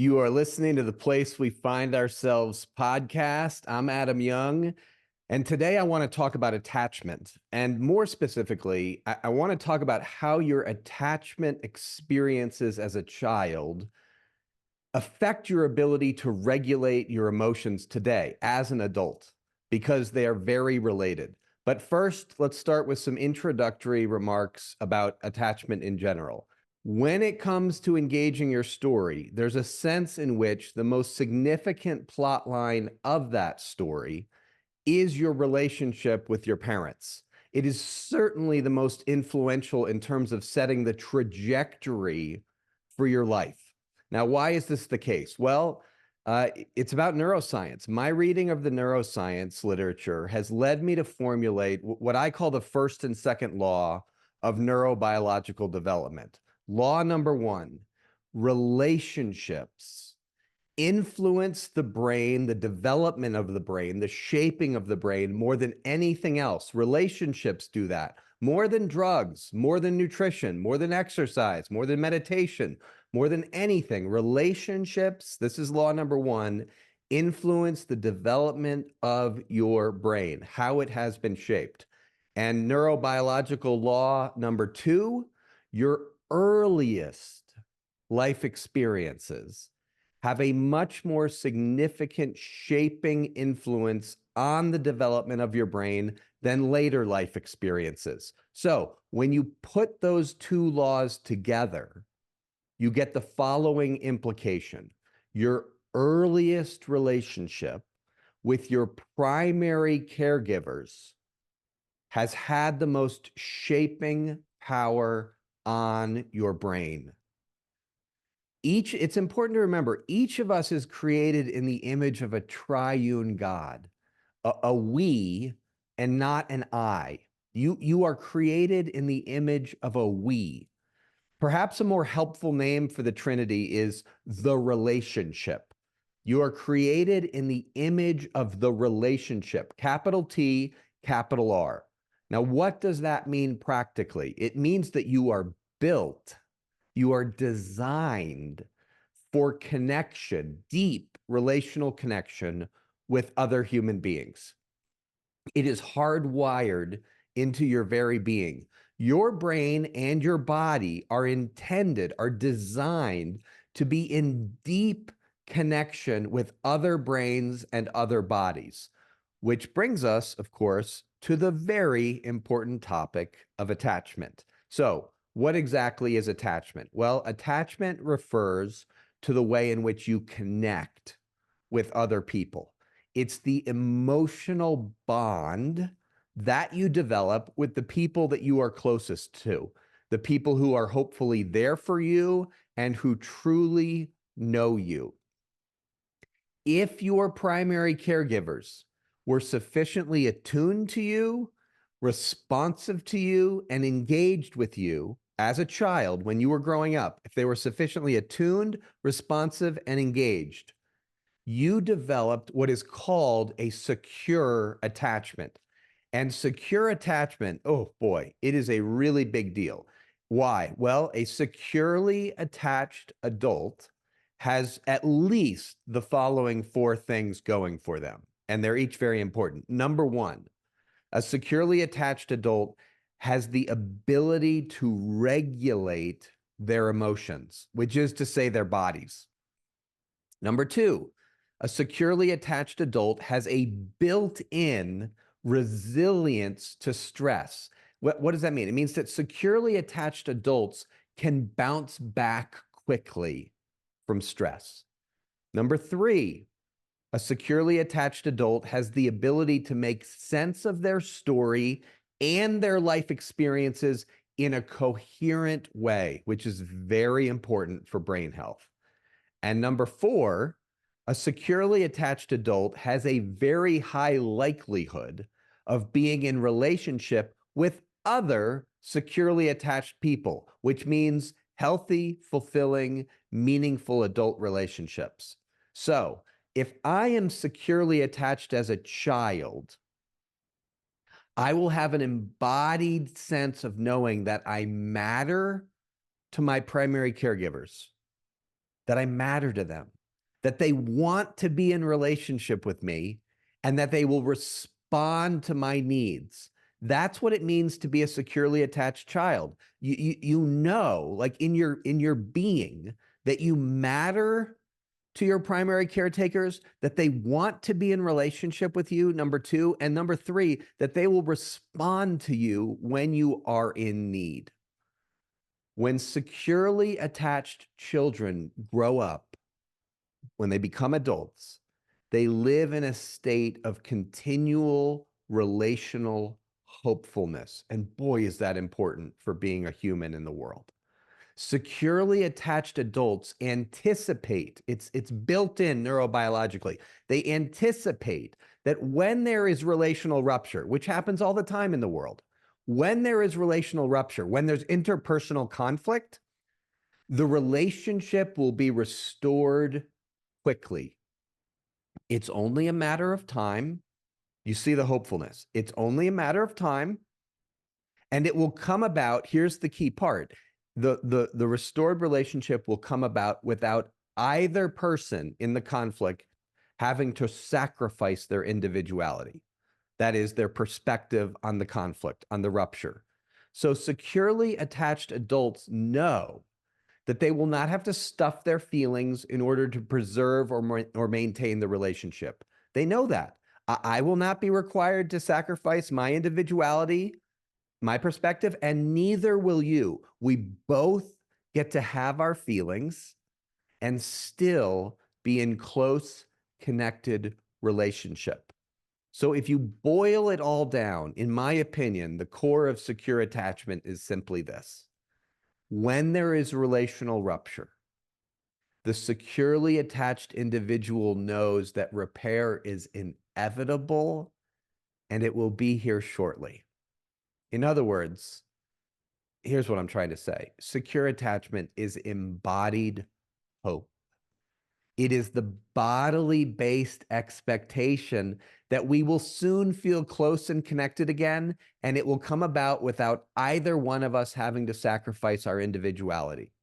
You are listening to the Place We Find Ourselves podcast. I'm Adam Young, and today I want to talk about attachment. And more specifically, I want to talk about how your attachment experiences as a child affect your ability to regulate your emotions today as an adult, because they are very related. But first, let's start with some introductory remarks about attachment in general. When it comes to engaging your story, there's a sense in which the most significant plot line of that story is your relationship with your parents. It is certainly the most influential in terms of setting the trajectory for your life. Now, why is this the case? Well, it's about neuroscience. My reading of the neuroscience literature has led me to formulate what I call the first and second law of neurobiological development. Law number one, relationships influence the brain, the development of the brain, the shaping of the brain more than anything else. Relationships do that more than drugs, more than nutrition, more than exercise, more than meditation, more than anything. Relationships, this is law number one, influence the development of your brain, how it has been shaped. And neurobiological law number two, your earliest life experiences have a much more significant shaping influence on the development of your brain than later life experiences. So when you put those two laws together, you get the following implication. Your earliest relationship with your primary caregivers has had the most shaping power on your brain. It's important to remember, each of us is created in the image of a triune God, a we and not an I. You are created in the image of a we. Perhaps a more helpful name for the Trinity is the relationship. You are created in the image of the relationship, capital T, capital R. Now, what does that mean practically? It means that you are built, you are designed for connection, deep relational connection with other human beings. It is hardwired into your very being. Your brain and your body are intended, are designed to be in deep connection with other brains and other bodies, which brings us, of course, to the very important topic of attachment. So, what exactly is attachment? Well, attachment refers to the way in which you connect with other people. It's the emotional bond that you develop with the people that you are closest to, the people who are hopefully there for you and who truly know you. If your primary caregivers were sufficiently attuned to you, responsive to you, and engaged with you as a child when you were growing up, if they were sufficiently attuned, responsive, and engaged, you developed what is called a secure attachment. And secure attachment, oh boy, it is a really big deal. Why? Well, a securely attached adult has at least the following four things going for them, and they're each very important. Number one, a securely attached adult has the ability to regulate their emotions, which is to say their bodies. Number two, a securely attached adult has a built-in resilience to stress. What does that mean? It means that securely attached adults can bounce back quickly from stress. Number three, a securely attached adult has the ability to make sense of their story and their life experiences in a coherent way, which is very important for brain health. And number four, a securely attached adult has a very high likelihood of being in relationship with other securely attached people, which means healthy, fulfilling, meaningful adult relationships. So, if I am securely attached as a child, I will have an embodied sense of knowing that I matter to my primary caregivers, that I matter to them, that they want to be in relationship with me, and that they will respond to my needs. That's what it means to be a securely attached child. You know, like in your being, that you matter to your primary caretakers, that they want to be in relationship with you, number two, and number three, that they will respond to you when you are in need. When securely attached children grow up, when they become adults, they live in a state of continual relational hopefulness. And boy, is that important for being a human in the world. Securely attached adults anticipate, it's built in neurobiologically. They anticipate that when there is relational rupture, which happens all the time in the world, when there is relational rupture, when there's interpersonal conflict, the relationship will be restored quickly. It's only a matter of time. You see the hopefulness. It's only a matter of time, and it will come about. Here's the key part. The restored relationship will come about without either person in the conflict having to sacrifice their individuality. That is, their perspective on the conflict, on the rupture. So securely attached adults know that they will not have to stuff their feelings in order to preserve or maintain the relationship. They know that. I will not be required to sacrifice my individuality, my perspective, and neither will you. We both get to have our feelings and still be in close, connected relationship. So if you boil it all down, in my opinion, the core of secure attachment is simply this. When there is relational rupture, the securely attached individual knows that repair is inevitable and it will be here shortly. In other words, here's what I'm trying to say. Secure attachment is embodied hope. It is the bodily based expectation that we will soon feel close and connected again, and it will come about without either one of us having to sacrifice our individuality.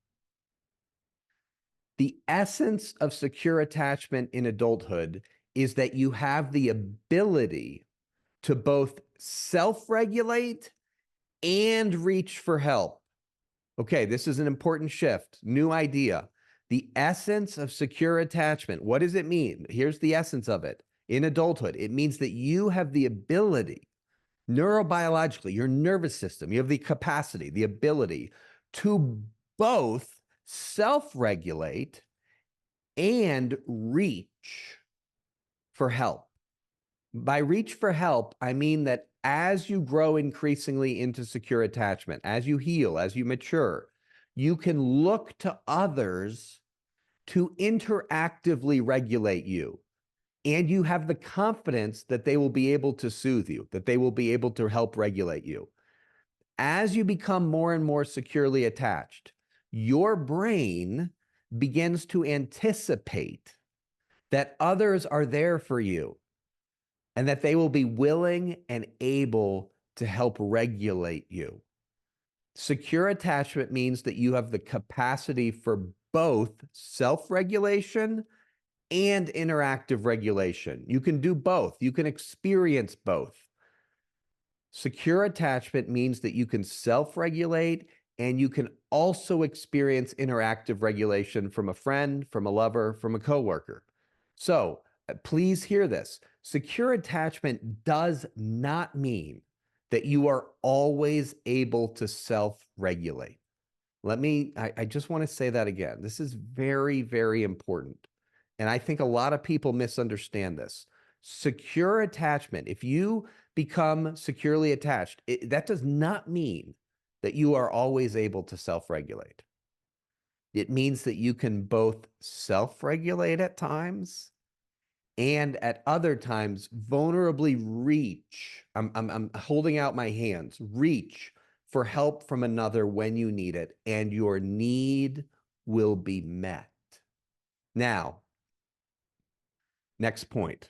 The essence of secure attachment in adulthood is that you have the ability to both self-regulate and reach for help. Okay, this is an important shift, new idea. The essence of secure attachment, what does it mean? Here's the essence of it. In adulthood, it means that you have the ability, neurobiologically, your nervous system, you have the capacity, the ability to both self-regulate and reach for help. By reach for help, I mean that as you grow increasingly into secure attachment, as you heal, as you mature, you can look to others to interactively regulate you. And you have the confidence that they will be able to soothe you, that they will be able to help regulate you. As you become more and more securely attached, your brain begins to anticipate that others are there for you and that they will be willing and able to help regulate you. Secure attachment means that you have the capacity for both self-regulation and interactive regulation. You can do both. You can experience both. Secure attachment means that you can self-regulate and you can also experience interactive regulation from a friend, from a lover, from a coworker. So please hear this. Secure attachment does not mean that you are always able to self-regulate. I just want to say that again. This is very, very important. And I think a lot of people misunderstand this. Secure attachment, if you become securely attached, that does not mean that you are always able to self-regulate. It means that you can both self-regulate at times and at other times vulnerably reach. I'm holding out my hands, reach for help from another when you need it, and your need will be met. Now, next point.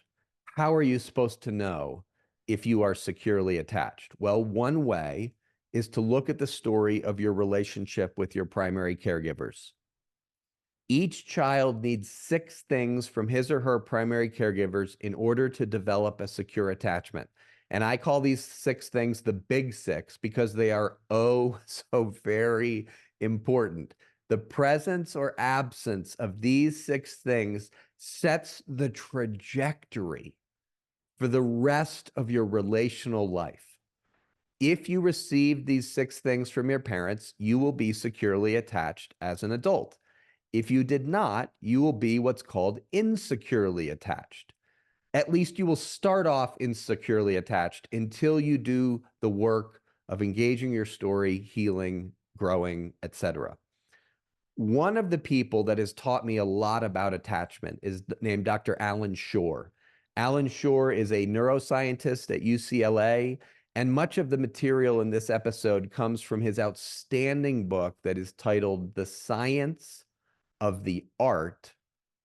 How are you supposed to know if you are securely attached? Well, one way is to look at the story of your relationship with your primary caregivers. Each child needs 6 things from his or her primary caregivers in order to develop a secure attachment. And I call these 6 things the big 6 because they are oh so very important. The presence or absence of these 6 things sets the trajectory for the rest of your relational life. If you receive these 6 things from your parents, you will be securely attached as an adult. If you did not, you will be what's called insecurely attached. At least you will start off insecurely attached until you do the work of engaging your story, healing, growing, etc. One of the people that has taught me a lot about attachment is named Dr. Alan Shore. Alan Shore is a neuroscientist at UCLA, and much of the material in this episode comes from his outstanding book that is titled The Science of the Art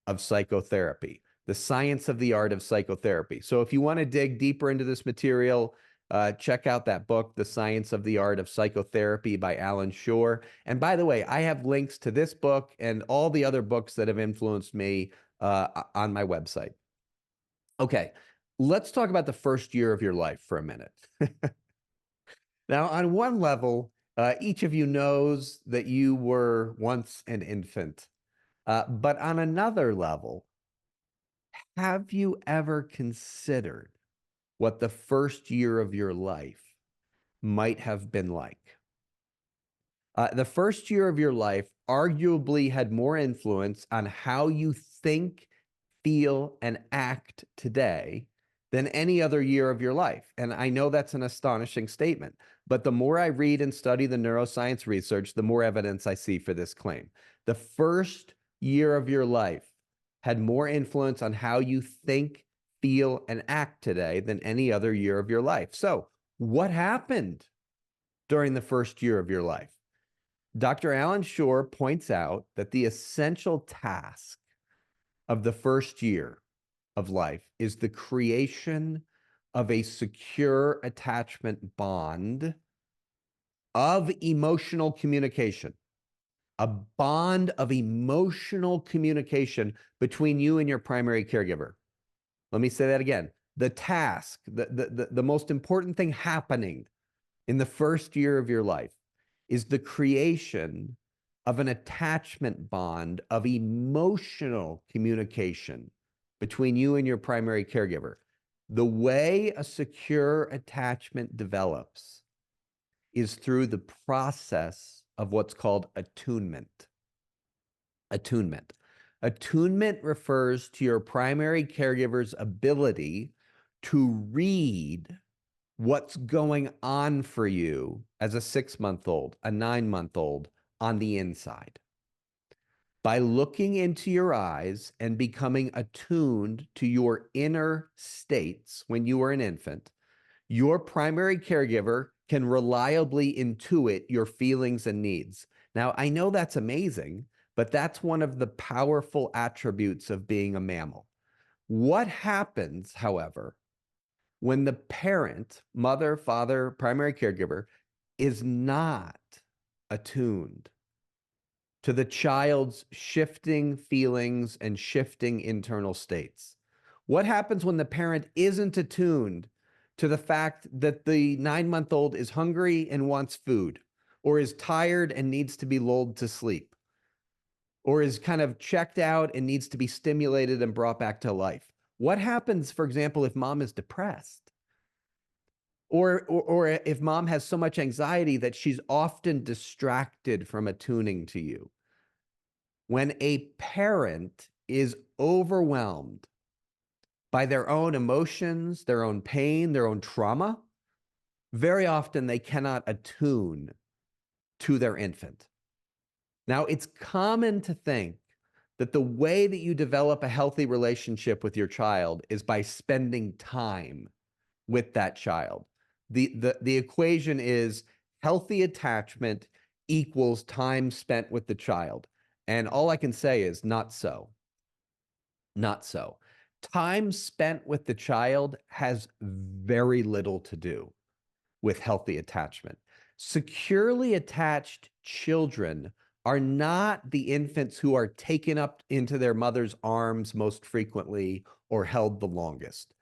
of Psychotherapy. The Science of the Art of Psychotherapy. So if you want to dig deeper into this material, check out that book, The Science of the Art of Psychotherapy by Alan Shore. And by the way, I have links to this book and all the other books that have influenced me on my website. Okay, let's talk about the first year of your life for a minute. Now, on one level, each of you knows that you were once an infant. But on another level, have you ever considered what the first year of your life might have been like? The first year of your life arguably had more influence on how you think, feel, and act today than any other year of your life. And I know that's an astonishing statement, but the more I read and study the neuroscience research, the more evidence I see for this claim. The first year of your life had more influence on how you think, feel, and act today than any other year of your life. So, what happened during the first year of your life? Dr. Alan Shore points out that the essential task of the first year of life is the creation of a secure attachment bond of emotional communication, a bond of emotional communication between you and your primary caregiver. Let me say that again. The task, the most important thing happening in the first year of your life is the creation of an attachment bond of emotional communication between you and your primary caregiver. The way a secure attachment develops is through the process of what's called attunement. Attunement. Attunement refers to your primary caregiver's ability to read what's going on for you as a 6-month-old, a 9-month-old on the inside. By looking into your eyes and becoming attuned to your inner states when you were an infant, your primary caregiver can reliably intuit your feelings and needs. Now, I know that's amazing, but that's one of the powerful attributes of being a mammal. What happens, however, when the parent, mother, father, primary caregiver, is not attuned to the child's shifting feelings and shifting internal states? What happens when the parent isn't attuned to the fact that the 9-month-old is hungry and wants food, or is tired and needs to be lulled to sleep, or is kind of checked out and needs to be stimulated and brought back to life? What happens, for example, if mom is depressed? Or if mom has so much anxiety that she's often distracted from attuning to you? When a parent is overwhelmed by their own emotions, their own pain, their own trauma, very often they cannot attune to their infant. Now, it's common to think that the way that you develop a healthy relationship with your child is by spending time with that child. The equation is healthy attachment equals time spent with the child. And all I can say is not so. Not so. Time spent with the child has very little to do with healthy attachment. Securely attached children are not the infants who are taken up into their mother's arms most frequently or held the longest.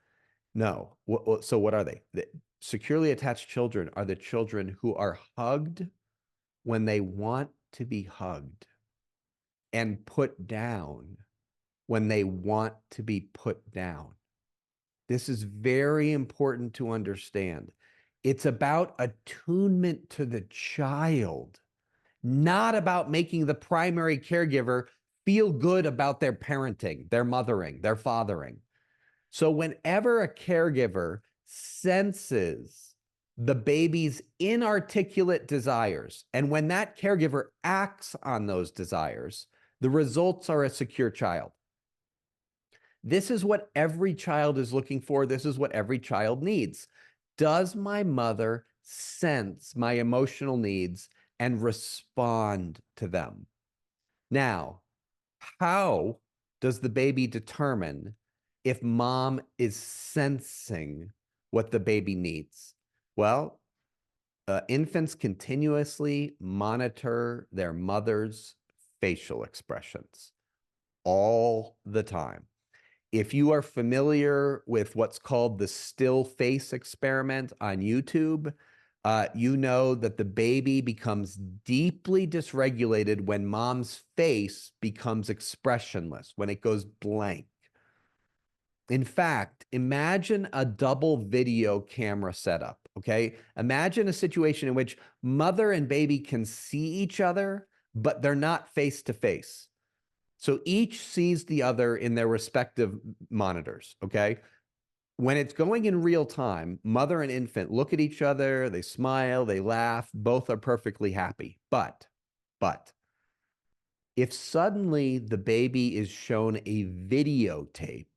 No. So what are they? The securely attached children are the children who are hugged when they want to be hugged and put down when they want to be put down. This is very important to understand. It's about attunement to the child, not about making the primary caregiver feel good about their parenting, their mothering, their fathering. So whenever a caregiver senses the baby's inarticulate desires, and when that caregiver acts on those desires, the results are a secure child. This is what every child is looking for. This is what every child needs. Does my mother sense my emotional needs and respond to them? Now, how does the baby determine if mom is sensing what the baby needs? Well, infants continuously monitor their mother's facial expressions all the time. If you are familiar with what's called the still face experiment on YouTube, you know that the baby becomes deeply dysregulated when mom's face becomes expressionless, when it goes blank. In fact, imagine a double video camera setup, okay? Imagine a situation in which mother and baby can see each other, but they're not face to face. So each sees the other in their respective monitors, okay? When it's going in real time, mother and infant look at each other, they smile, they laugh, both are perfectly happy. But if suddenly the baby is shown a videotape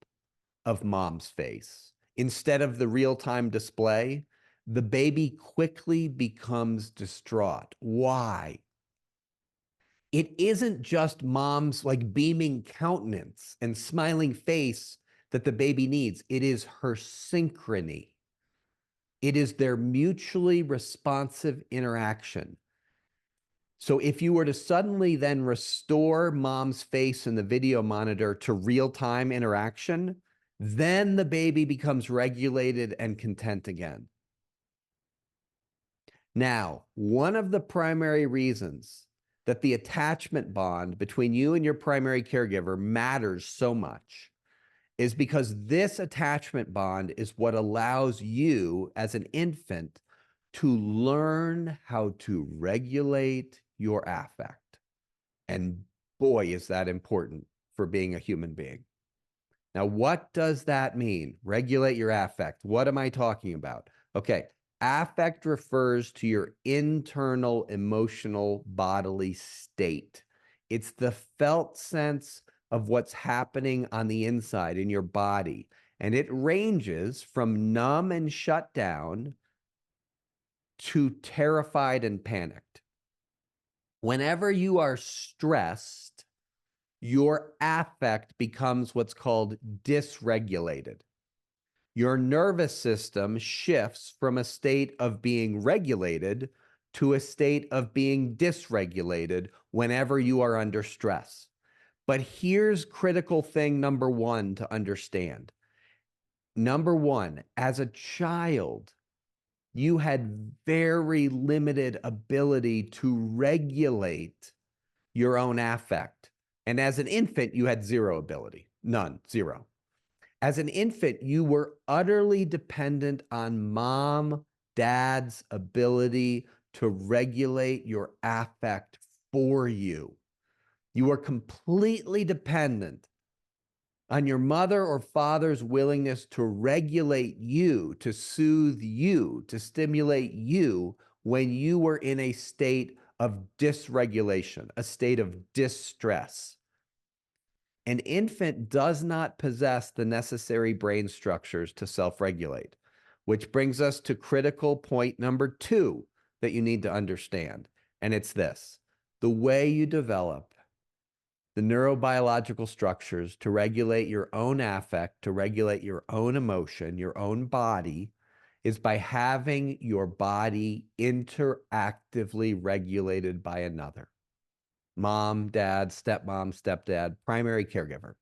of mom's face instead of the real-time display, the baby quickly becomes distraught. Why? It isn't just mom's like beaming countenance and smiling face that the baby needs. It is her synchrony. It is their mutually responsive interaction. So if you were to suddenly then restore mom's face in the video monitor to real-time interaction, then the baby becomes regulated and content again. Now, one of the primary reasons that the attachment bond between you and your primary caregiver matters so much is because this attachment bond is what allows you as an infant to learn how to regulate your affect. And boy, is that important for being a human being. Now, what does that mean? Regulate your affect. What am I talking about? Okay, affect refers to your internal emotional bodily state. It's the felt sense of what's happening on the inside in your body. And it ranges from numb and shut down to terrified and panicked. Whenever you are stressed, your affect becomes what's called dysregulated. Your nervous system shifts from a state of being regulated to a state of being dysregulated whenever you are under stress. But here's critical thing number one to understand. Number one, as a child, you had very limited ability to regulate your own affect. And as an infant, you had zero ability, none, zero. As an infant, you were utterly dependent on mom, dad's ability to regulate your affect for you. You were completely dependent on your mother or father's willingness to regulate you, to soothe you, to stimulate you when you were in a state of dysregulation, a state of distress. An infant does not possess the necessary brain structures to self-regulate, which brings us to critical point number two that you need to understand. And it's this: the way you develop the neurobiological structures to regulate your own affect, to regulate your own emotion, your own body, is by having your body interactively regulated by another. Mom, dad, stepmom, stepdad, primary caregiver.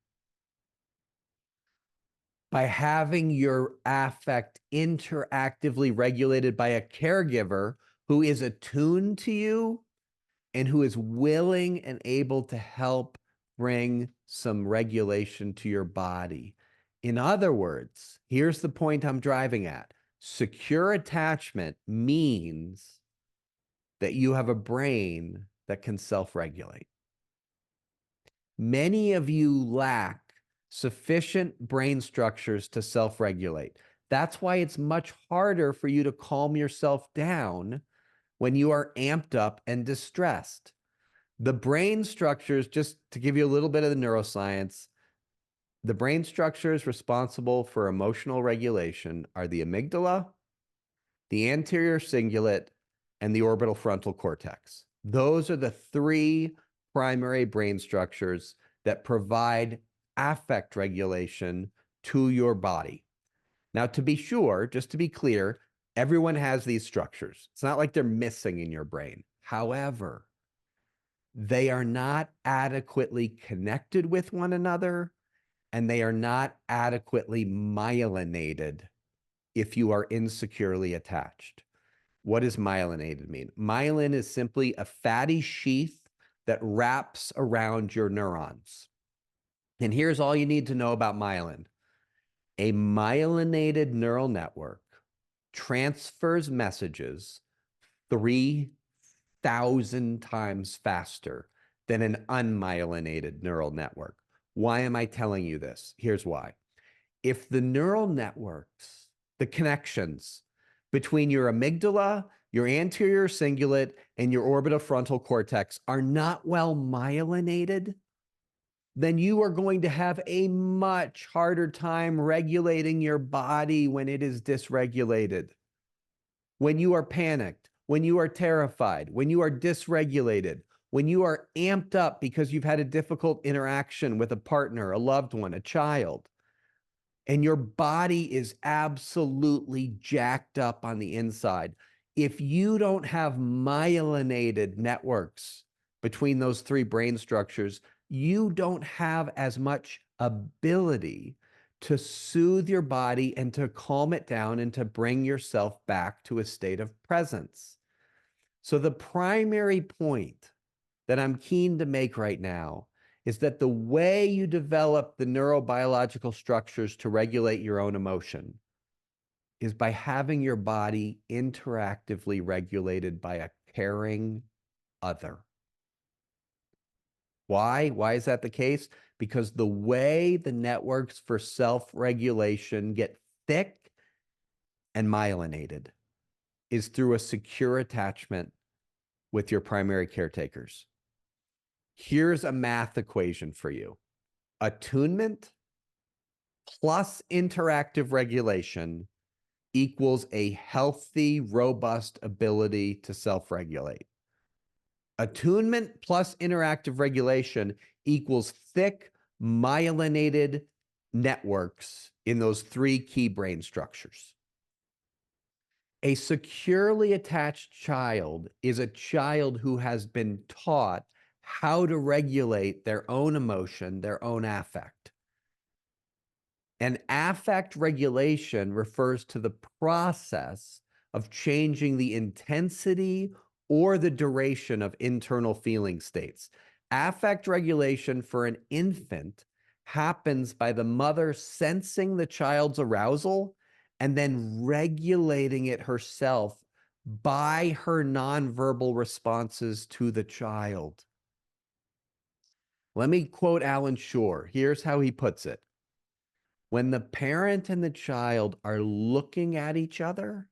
By having your affect interactively regulated by a caregiver who is attuned to you and who is willing and able to help bring some regulation to your body. In other words, here's the point I'm driving at. Secure attachment means that you have a brain that can self-regulate. Many of you lack sufficient brain structures to self-regulate. That's why it's much harder for you to calm yourself down when you are amped up and distressed. The brain structures, just to give you a little bit of the neuroscience, the brain structures responsible for emotional regulation are the amygdala, the anterior cingulate, and the orbital frontal cortex. Those are the three primary brain structures that provide affect regulation to your body. Now, to be sure, just to be clear, everyone has these structures. It's not like they're missing in your brain. However, they are not adequately connected with one another, and they are not adequately myelinated if you are insecurely attached. What does myelinated mean? Myelin is simply a fatty sheath that wraps around your neurons. And here's all you need to know about myelin. A myelinated neural network transfers messages 3,000 times faster than an unmyelinated neural network. Why am I telling you this? Here's why. If the neural networks, the connections between your amygdala, your anterior cingulate, and your orbitofrontal cortex are not well myelinated, then you are going to have a much harder time regulating your body when it is dysregulated. When you are panicked, when you are terrified, when you are dysregulated, when you are amped up because you've had a difficult interaction with a partner, a loved one, a child, and your body is absolutely jacked up on the inside. If you don't have myelinated networks between those three brain structures, you don't have as much ability to soothe your body and to calm it down and to bring yourself back to a state of presence. So the primary point that I'm keen to make right now is that the way you develop the neurobiological structures to regulate your own emotion is by having your body interactively regulated by a caring other. Why? Why is that the case? Because the way the networks for self-regulation get thick and myelinated is through a secure attachment with your primary caretakers. Here's a math equation for you. Attunement plus interactive regulation equals a healthy, robust ability to self-regulate. Attunement plus interactive regulation equals thick, myelinated networks in those three key brain structures. A securely attached child is a child who has been taught how to regulate their own emotion, their own affect. And affect regulation refers to the process of changing the intensity or the duration of internal feeling states. Affect regulation for an infant happens by the mother sensing the child's arousal and then regulating it herself by her nonverbal responses to the child. Let me quote Alan Shore. Here's how he puts it. When the parent and the child are looking at each other,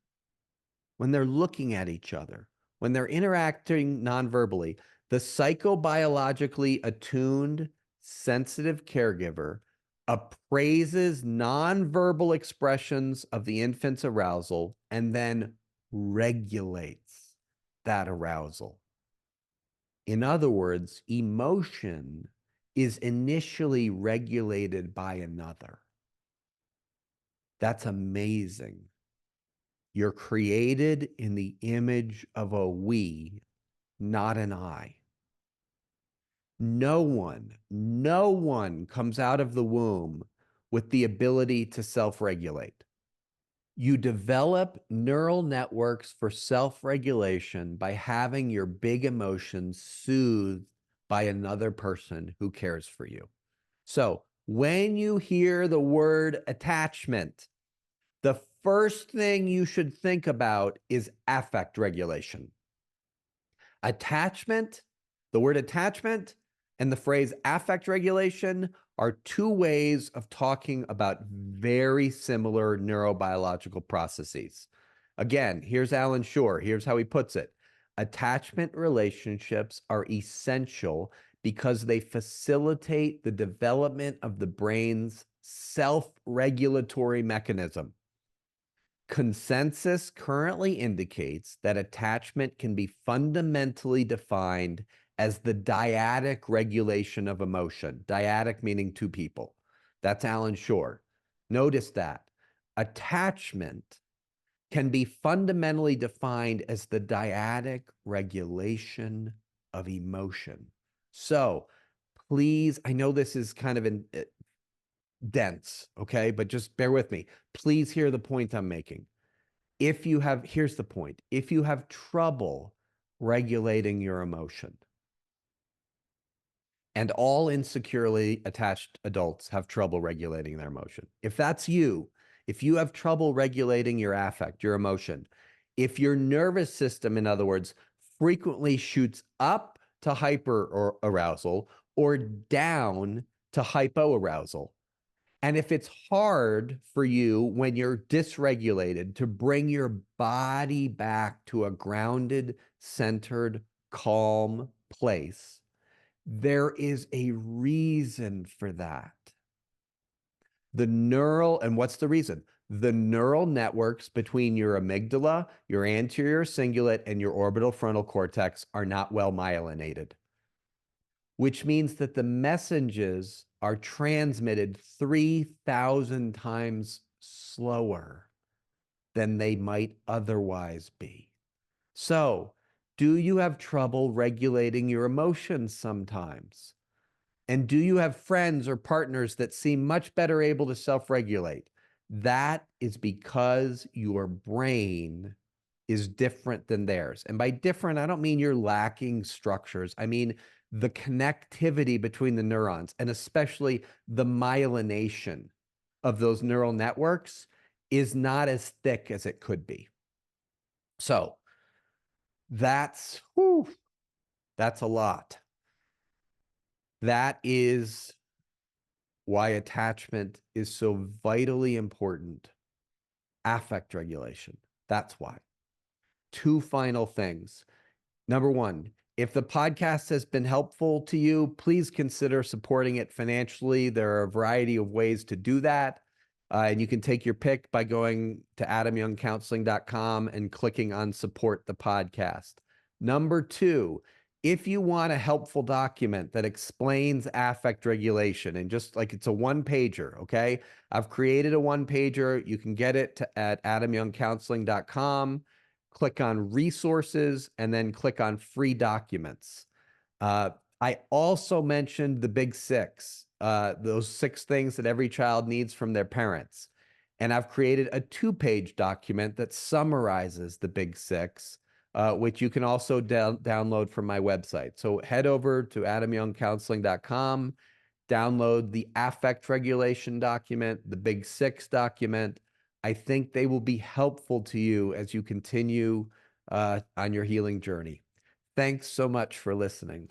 when they're looking at each other, when they're interacting nonverbally, the psychobiologically attuned, sensitive caregiver appraises nonverbal expressions of the infant's arousal and then regulates that arousal. In other words, emotion is initially regulated by another. That's amazing. You're created in the image of a we, not an I. No one comes out of the womb with the ability to self-regulate. You develop neural networks for self-regulation by having your big emotions soothed by another person who cares for you. So when you hear the word attachment, the first thing you should think about is affect regulation. Attachment, the word attachment and the phrase affect regulation are two ways of talking about very similar neurobiological processes. Again, here's Alan Shore. Here's how he puts it. Attachment relationships are essential because they facilitate the development of the brain's self-regulatory mechanism. Consensus currently indicates that attachment can be fundamentally defined as the dyadic regulation of emotion. Dyadic meaning two people. That's Alan Shore. Notice that. Attachment can be fundamentally defined as the dyadic regulation of emotion. So please, I know this is kind of dense, okay? But just bear with me. Please hear the point I'm making. Here's the point. If you have trouble regulating your emotion, and all insecurely attached adults have trouble regulating their emotion. If that's you, if you have trouble regulating your affect, your emotion, if your nervous system, in other words, frequently shoots up to hyper arousal or down to hypoarousal, and if it's hard for you when you're dysregulated to bring your body back to a grounded, centered, calm place, there is a reason for that. And what's the reason? The neural networks between your amygdala, your anterior cingulate, and your orbital frontal cortex are not well myelinated, which means that the messages are transmitted 3,000 times slower than they might otherwise be. So, do you have trouble regulating your emotions sometimes? And do you have friends or partners that seem much better able to self-regulate? That is because your brain is different than theirs. And by different, I don't mean you're lacking structures. I mean the connectivity between the neurons, and especially the myelination of those neural networks, is not as thick as it could be. So that's a lot. That is why attachment is so vitally important. Affect regulation. That's why. Two final things. Number one, if the podcast has been helpful to you, please consider supporting it financially. There are a variety of ways to do that. And you can take your pick by going to adamyoungcounseling.com and clicking on support the podcast. Number two, if you want a helpful document that explains affect regulation, and just like it's a one-pager, okay? I've created a one-pager. You can get it at adamyoungcounseling.com. Click on resources, and then click on free documents. I also mentioned the big six, those 6 things that every child needs from their parents. And I've created a 2-page document that summarizes the big 6, which you can also download from my website. So head over to adamyoungcounseling.com, download the affect regulation document, the big 6 document. I think they will be helpful to you as you continue on your healing journey. Thanks so much for listening.